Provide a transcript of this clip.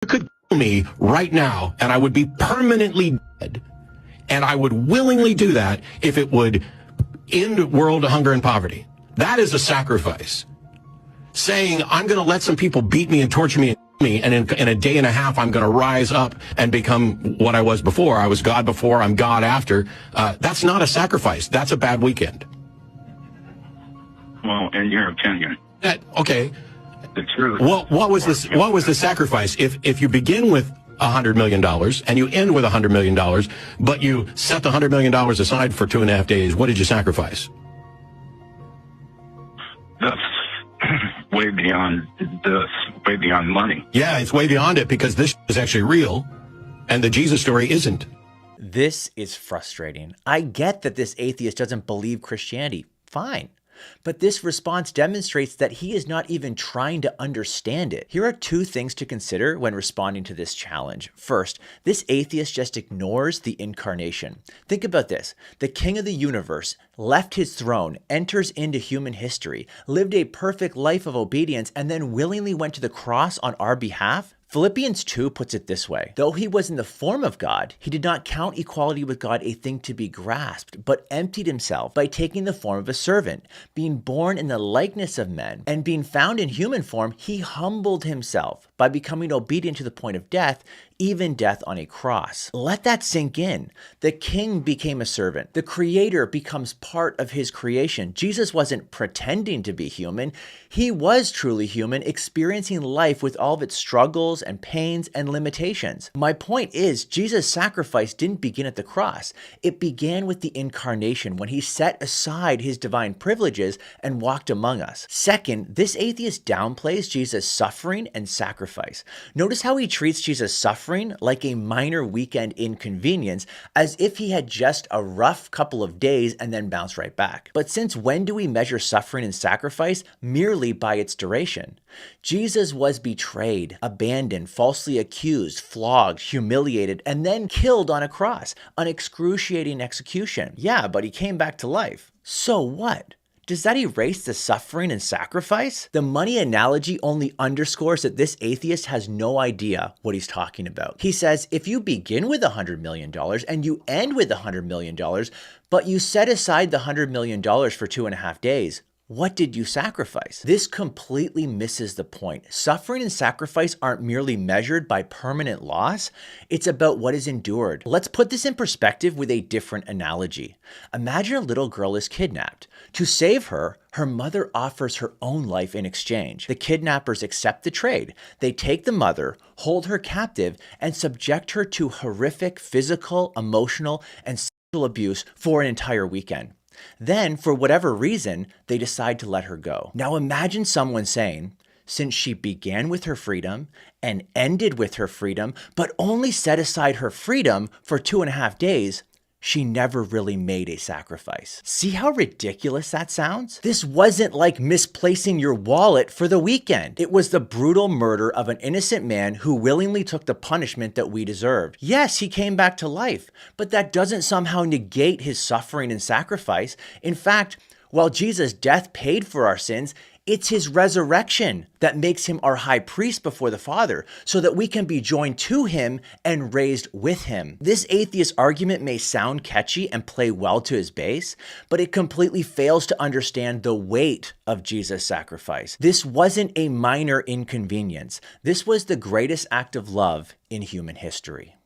You could kill me right now, and I would be permanently dead. And I would willingly do that if it would end world hunger and poverty. That is a sacrifice. Saying, I'm going to let some people beat me and torture me and in a day and a half, I'm going to rise up and become what I was before. I was God before, I'm God after. That's not a sacrifice. That's a bad weekend. Well, in your opinion. Okay. The truth. What was the sacrifice? If you begin with $100 million and you end with $100 million, but you set the $100 million aside for 2.5 days, what did you sacrifice? That's way beyond this, way beyond money. Yeah, it's way beyond it because this is actually real and the Jesus story isn't. This is frustrating. I get that this atheist doesn't believe Christianity. Fine. But this response demonstrates that he is not even trying to understand it. Here are two things to consider when responding to this challenge. First, this atheist just ignores the incarnation. Think about this. The king of the universe left his throne, enters into human history, lived a perfect life of obedience, and then willingly went to the cross on our behalf? Philippians 2 puts it this way: though he was in the form of God, he did not count equality with God a thing to be grasped, but emptied himself by taking the form of a servant, being born in the likeness of men, and being found in human form, he humbled himself by becoming obedient to the point of death, even death on a cross. Let that sink in. The king became a servant. The creator becomes part of his creation. Jesus wasn't pretending to be human. He was truly human, experiencing life with all of its struggles and pains and limitations. My point is, Jesus' sacrifice didn't begin at the cross. It began with the incarnation when he set aside his divine privileges and walked among us. Second, this atheist downplays Jesus' suffering and sacrifice. Notice how he treats Jesus' suffering like a minor weekend inconvenience, as if he had just a rough couple of days and then bounced right back. But since when do we measure suffering and sacrifice? Merely by its duration. Jesus was betrayed, abandoned, falsely accused, flogged, humiliated, and then killed on a cross, an excruciating execution. Yeah, but he came back to life. So what? Does that erase the suffering and sacrifice? The money analogy only underscores that this atheist has no idea what he's talking about. He says, if you begin with $100 million and you end with $100 million, but you set aside the $100 million for 2.5 days, what did you sacrifice? This completely misses the point. Suffering and sacrifice aren't merely measured by permanent loss. It's about what is endured. Let's put this in perspective with a different analogy. Imagine a little girl is kidnapped. To save her, her mother offers her own life in exchange. The kidnappers accept the trade. They take the mother, hold her captive, and subject her to horrific physical, emotional, and sexual abuse for an entire weekend. Then, for whatever reason, they decide to let her go. Now imagine someone saying, since she began with her freedom and ended with her freedom, but only set aside her freedom for 2.5 days, she never really made a sacrifice. See how ridiculous that sounds? This wasn't like misplacing your wallet for the weekend. It was the brutal murder of an innocent man who willingly took the punishment that we deserved. Yes, he came back to life, but that doesn't somehow negate his suffering and sacrifice. In fact, while Jesus' death paid for our sins, it's his resurrection that makes him our high priest before the Father, so that we can be joined to him and raised with him. This atheist argument may sound catchy and play well to his base, but it completely fails to understand the weight of Jesus' sacrifice. This wasn't a minor inconvenience. This was the greatest act of love in human history.